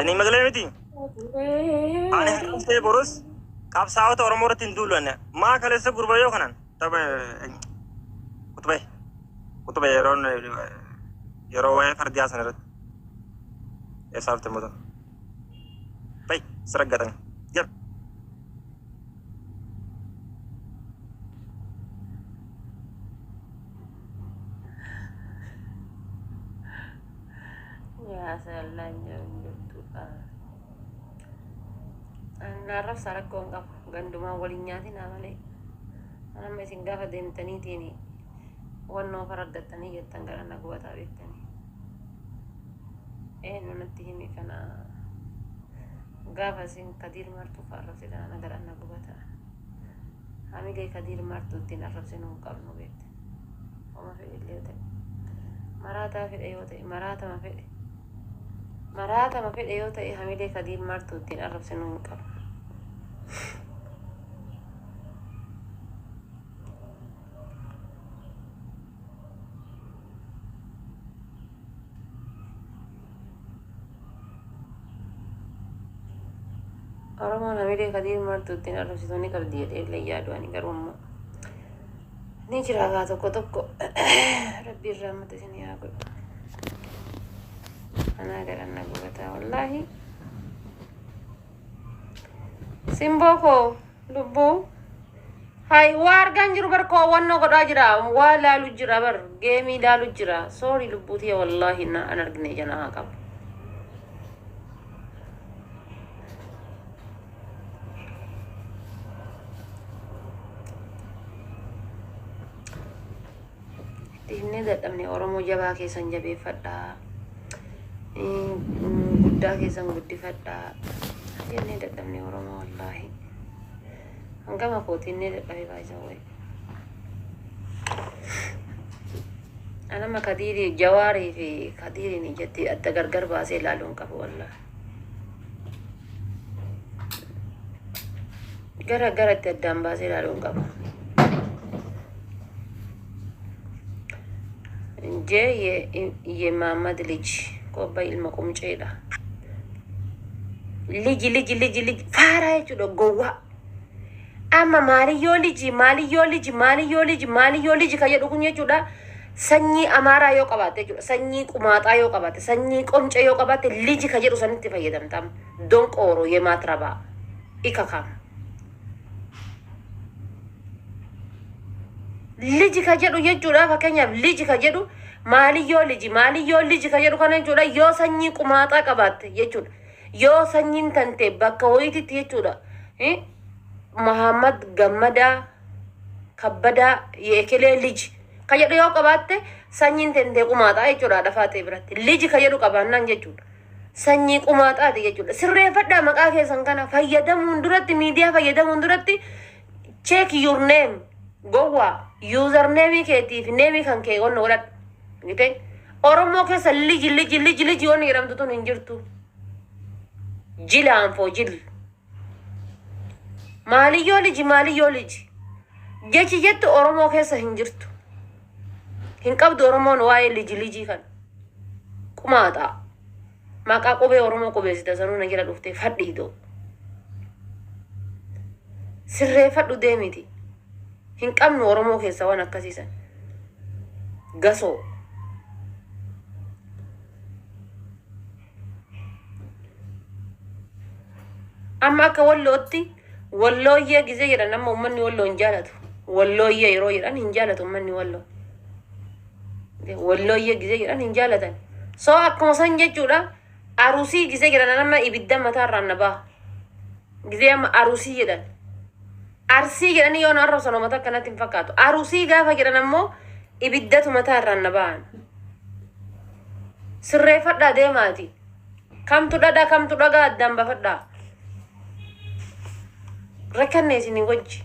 Ini masalah miti. Ani kan saya boros. Kap sawat orang murah tindul ane. Ma kalau saya gurbayo kanan. Tapi kutubay yaron way fardiya sanad. Esal temudo. Baik, seragatan. Yap. Ya salahnya itu naraf sarak ko ngap ganduma walinya tin amale ana me singa fa dem tani tini wonno faraddatani yettangara nagwata bettani no natihimi kana gafa sin kadir martu farra sida nagara nagwata hamile kadir martu tin arab sinu qabno bet وما في اللي مرata في ايوتا مرata ما في ايوتا hamile kadir martu tin arab sinu qab Orang hamile kadir martu tin arab sinu qab diye le yaadu ani garummo ni jiraga tokko rabbi rahmat sini aku ana garanna gubata wallahi simboko lubbu hay war ganjur bar ko wonno ko dajira wala lujira bar gemi da lujira sorry lubbuti wallahi na anargne jana akab Ini datang nih orang mau jawab kesan jabe fada, gudda kesan guddi fada. Ini datang nih orang mau wallahi. Angka mah poti ini datang baca we. Anak mah kadiri jawari fi kadiri nih jadi ada gargar bahasa lalu angka wallah. Gara-gara tidak bahasa lalu angka. ye Muhammad Koba ilma kumcheedha liji fara jechuudha gowwaa amma maaliyyoo liji ka jedhu kun jechuudha sanyii amaaraa yoo qabaatte jechuudha sanyii qumaaxaa yoo qabaatte sanyii qomce yoo qabaatte liji ka jedhu sanitti fayyadamtam donqooro yemaatrabaa ikakam liji ka jedhu jechuudha fakkeenyaaf liji ka jedhu maaliyyoo liji ka jedhu kana jechuudha yoo sanyii qumaaxaa qabaatte jechuudha yoo sanyiin tante bakka wayititti jechuudha Muhammad Gammadaa Kabbadaa Yeekelee liji ka jedhu yoo qabaatte sanyiin tante qumaaxaa jechuudha dhafaatee biratti liji ka jedhu qabaannaan jechuudha sanyii qumaaxaati jechuudha sirreeffadhaa maqaa keessan kana fayyadamuun duratti miidiyaa fayyadamuun duratti check your name gowwaa username keetiif name kan kee onno godhadhu gite oromoo keessa liji wanni jedhamtu tun hin jirtu jilaan foo jil maaliyyoo liji jechi jettu oromoo keessa hin jirtu hin qabdu oromoon waa'ee liji kan qumaaxaa maqaa qubee oromoo qubeessita sanuu na jala dhuftee fadhiidoo sirreeffadhu deemiti hin qabnu oromoo keessa waan akkasiisan gasoo amma akka wallooyyee gisee jedhan amma ummanni walloo hin jaalatu wallooyyee yeroo jedhan hin jaalatu ummanni walloo wallooyyee gisee jedhan hin jaalatan soo akkuma san jechuudha arusii gisee jedhan amma ibidda mataarraan na baha gisee amma arusii jedhan arsii jedhanii yoo na arrabsan uummata akkanatti hin fakkaatu arusii gaafa jedhan ammoo ibiddatu mataarraan na bahan sirreeffadhaa deemaati kamtu dhadhaa kamtu dhagaa addaan bafadhaa rakkanne isin wajji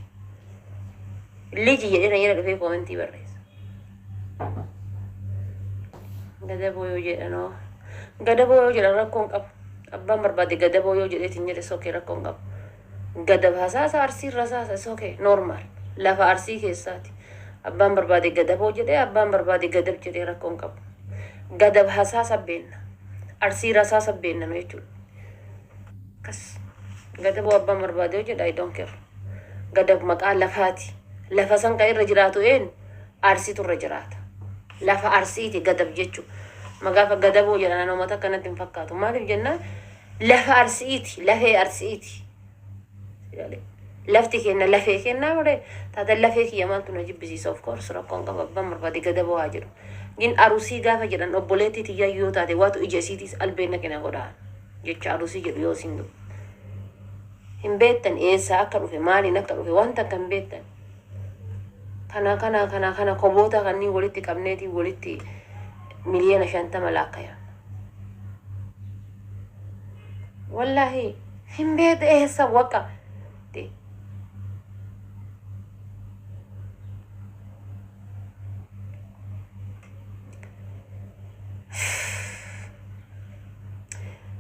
liji jedhena jedha dhufee koomentii barreessa gadaboo yoo jedhanoo gadaboo yoo jedhan rakkoon qabu abbaan barbaade gadaboo yoo jedheetin jedhe sokee rakkoon qabu gadab hasaasa arsii rasaasa sokee normal lafa arsii keessaati abbaan barbaade gadaboo jedhee abbaan barbaade gadab jedhee rakkoon qabu gadab hasaasa beekna arsiira hasaasa beekna nu jechuudha kas gadab abbaan barbaade jedha I don't care gadab maqaa lafaati lafa san kan irra jiraatu arsiitu irra jiraata lafa arsiiti gadab jechuudha magaafa gadaboo jedhana namoota kanatti hin fakkaatu maaliif jennaan lafa arsiiti lafee arsiiti lafti kenna lafee kennaa mure taata lafee kiyya maaltu na jibbisiisa of course rakkoon qaba abbaan barbaade gadaboo haa jedhu gin arusii gaafa jedhan obboleetti tiyyaa yoo taate waatu ija isiitiis albeena kena godhaan jecha arusii jedhu yoo isin hin beektan eessaa akka dhufe maaliin akka dhufe wanta akka hin beektan kana koboota kanneen walitti qabneetii walitti miliyoona 50 laakkaya wallahi hin beekte eessa waqa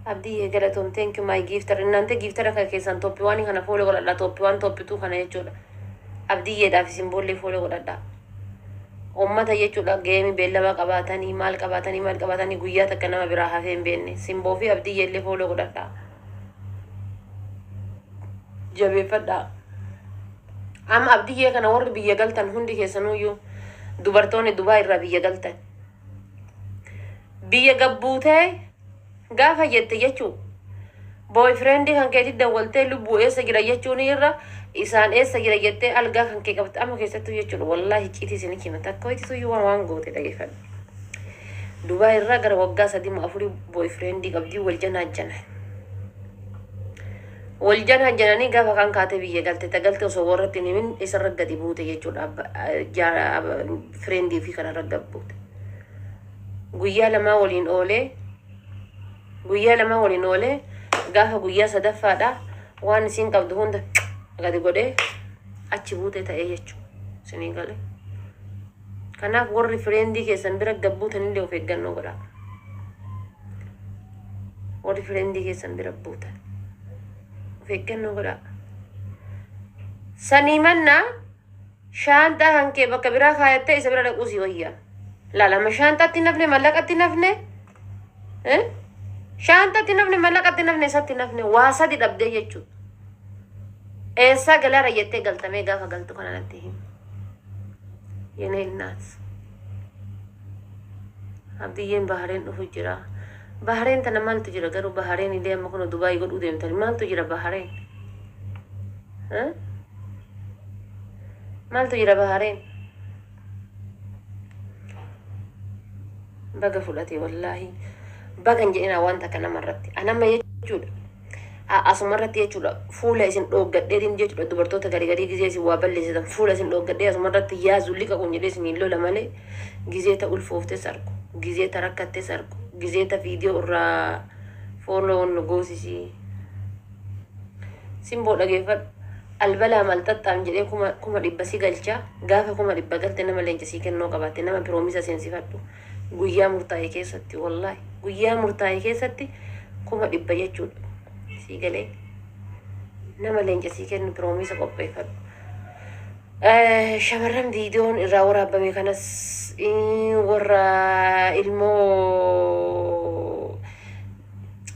abdi galatoom thank you my gifter እናንተ ጊፍተር ከከሰን ቶፕ ዋን ከነ ፎሎ ጎዳዳ ቶፕ ዋን ቶፕ ቱ ከነ የቹዳ abdi የዳፍ ሲምቦል ፎሎ ጎዳዳ ኡመተ የቹዳ ጌሚ ቤለማ ቀባተኒ ማል ቀባተኒ ጉያ ተከነማ ብራ ሀፌን ቤኔ ሲምቦፊ abdi የለ ፎሎ ጎዳዳ ጀቤ ፈዳ አም abdi ከነ ወር ብየ ገልተን ሁንዲ ከሰኑ ዩ ዱበርቶኒ ዱባይ ራ ብየ ገልተን ብየ ገቡቴ gaafa jette jechuun boyfriend kan keetti dawwaltee lubbuu eessa jira jechuun irra isaan eessa jira jettee algaa kan kee qabte amma keessattuu jechuudha wallahi icciitii isin himata akka ho'itu iyyuu waan goote dhageeffadhu Dubaay irraa gara waggaa 3-4 boyfriend qabdii waljan hajjananii gaafa kan kaatee biyya galte osoo warratti himin isarra gadi buute jechuudha friendii fi kanarra gabbuute guyyaa lamaa waliin oolee gaafa guyyaa sadaffaadha waan isin qabdu hunda gadi godhee achi buute ta'ee jechuudha isinii galee kanaaf warri friendii keessan bira gabbuutan illee of eeggannoo godhaa warri friendii keessan bira buutan of eeggannoo godhaa sanii mannaa shaantaa kan kee bakka biraa kaayattee isa bira dhaquu si wayyaa laalama shaantaatti nafne mallaqatti nafne shaantatti nafne mallaqatti nafne isatti nafne waa sadi dhabdee jechuudha eessaa galaara jettee galtamee gaafa galtu kanatti himu yenee innaas abdiyyeen bahareen dhufu jira bahareen tana maaltu jira garuu bahareen illee amma kun Dubaay godhuu deemtani maaltu jira bahareen maaltu jira bahareen baga fudhate wallahi bagan jedhina wanta kana marratti anama jechuudha asumarratti jechuudha fuula isin dhoogadheetiin jechuudha dubartoota garii gizee isin waa balleessitan fuula isin dhoogadhee asumarratti yaazu liqa kun jedhee isin lola malee gizee ta ulfoofte sarku gizee ta rakkatte sarku gizee ta viidiyoo irraa fooloon goosisi simboo dhageeffadhu albalaa malxaxxaam jedhee kuma dhibba si galchaa gaafa kuma dhibba galte nama leenca sii kennoo qabaatte nama piroomisa seensifadhu guyyaa murtaa'e keessatti wallahi guyyaa murtaa'e keessatti kuma dhibba jechuudha sii galee nama leenca sii kennu piroomisa qopheeffadhu shamarran viidiyoon irraa waraabame kanas warra ilmoo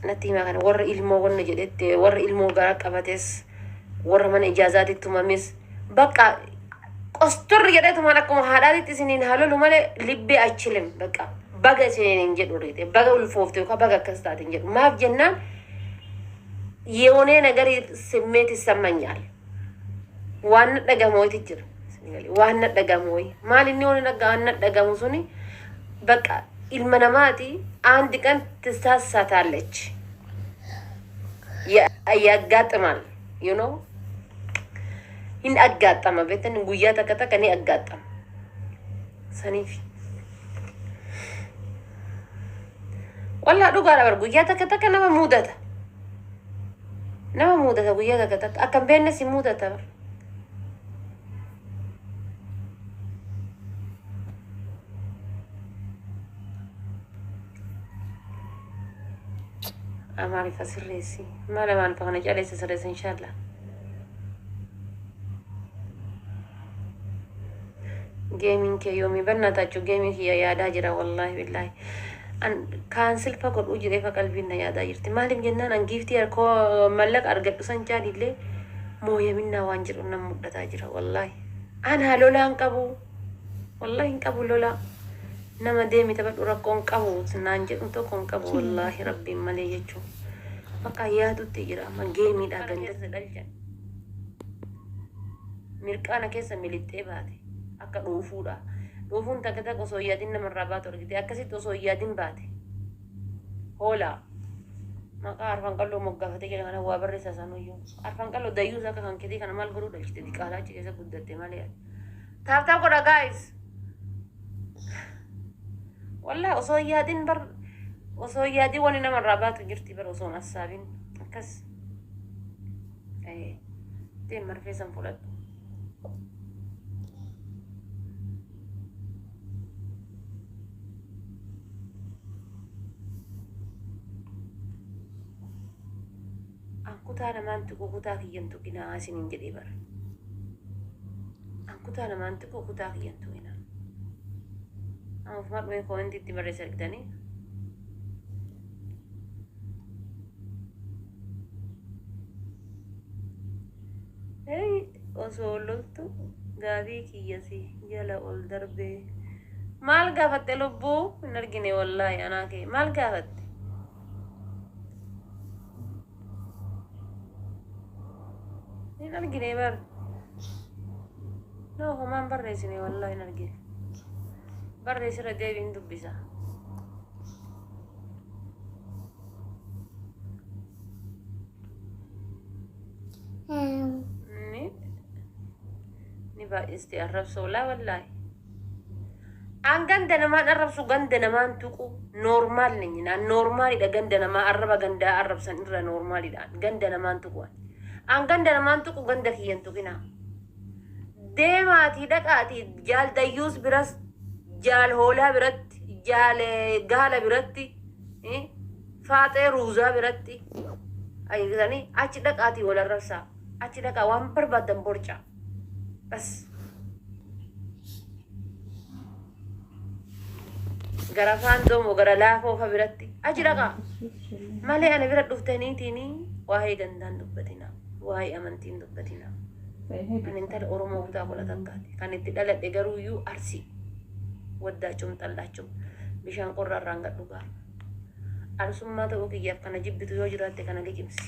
natti himaa kana warra ilmoo wanna jedhette warra ilmoo gara qabates warra mana ijaazaatitti tumames bakka qostorri jedhetumaan akkuma haadhaatitti isiniin haalolu malee libbee achilim bakka baga isiniin jedhu riite baga ulfoofte yookaan baga akkas taateen jedhu maaf jennaan yeonee nagari simmeeti sammanyaal waan dhagamooti jira waan dhagamooi maal inni waan dhagamu suni bakka ilma namaati አንድ ቀን ትሳሳታለች ያጋጥማል you know in aggaxama betan guyyaa takka kani aggaxam saniif walla dhugaadha bar guyyaa takka nama mudata guyyaa takka akkam beenne si mudata bar amari fasirresi mala man fa kana jale sirresi inshallah gaming ke yomi bannatachu gaming ya yaada jira wallahi billahi an cancel fa godhu jedhee fa qalbiin na yaadaa jirti. Maaliif jennaan an giiftii harkoo mallaqa argadhu san jaalillee mooyaminnaa waan jedhu nan mudhataa jira wallaahi. An haa lolaan qabu wallaahi hin qabu lolaa. Nama deemi taphadhu rakkoon qabu naan jedhu tokko hin qabu wallaahi rabbiin malee jechuun. Bakka yaadutti jira amma geemiidhaa gandasa dhalchan. Mirqaana keessa milixxee baate akka dhuufuudha. Dhuufuun takka takka osoo yaadin namarraa baatu argite akkasitti osoo yaadin baate. Hoolaa maqaa arfan qalloo moggaafatee jira kana waa barreessa sanuyyuu. Arfan qalloo dayyuu akka kan keetii kana maal godhuu dhalchite diqaalaa achi keessa guddatte malee. Taaftaa godha guys. Wallah osoo yaadin bar osoo yaadin wani namarraa baatu jirti bar osoo assaabin akkas. Deem marfee san fudhadhu. Angkutaa namaan tuqu kutaa kiyyan tuqinaa isiniin jedhee bara. Angkutaa namaan tuqu kutaa kiyyan tuqinaa. Amafuma dhume koomentiitti barreessa argitanii. Osoo loltu gaabii kiyyasi jala ol darbee. Maal gaafatte lubbuu hin argine wallaahi anaa kee maal gaafatte? Hin argine bar. No homaan barreessine wallaahi hin argine. Barreessira deebiin dubbisa. Ni baay'iste arrabsoo laa wallaahi. An ganda namaan arrabsu ganda namaan tuqu normaal nanyina normaalidha ganda namaa arraba gandaa arrabsan irra normaalidha ganda namaan tuqu an ganda namaan tuqu ganda kiyyan tuqina deemaatii dhaqaatii jaal dayyuus biras jaal hoolaa biratti jaal gaala biratti faaxee ruuzaa biratti ayitanii achi dhaqaatii wal arrabsaa achi dhaqaa waan barbaadan borca bas gara faandoomoo gara laafoo fa biratti achi dhaqaa malee ana bira dhuftaniitini waa'ee gandaan dubbatina waa'ee amantiin dubbatina kan intala oromoo kutaa kola takkaati kan itti dhaladhe garuuyyuu arsii waddaachuun xallaachuun bishaan qorraarraan gadhu gaara arsummaa ta'uu kiyyaaf kana jibbitu yoo jiraatte kana liqimsi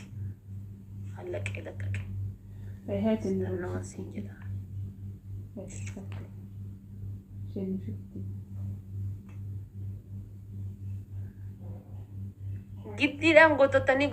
hallaqee laqqaqe naman siin jedha giddiidhaan gotottanii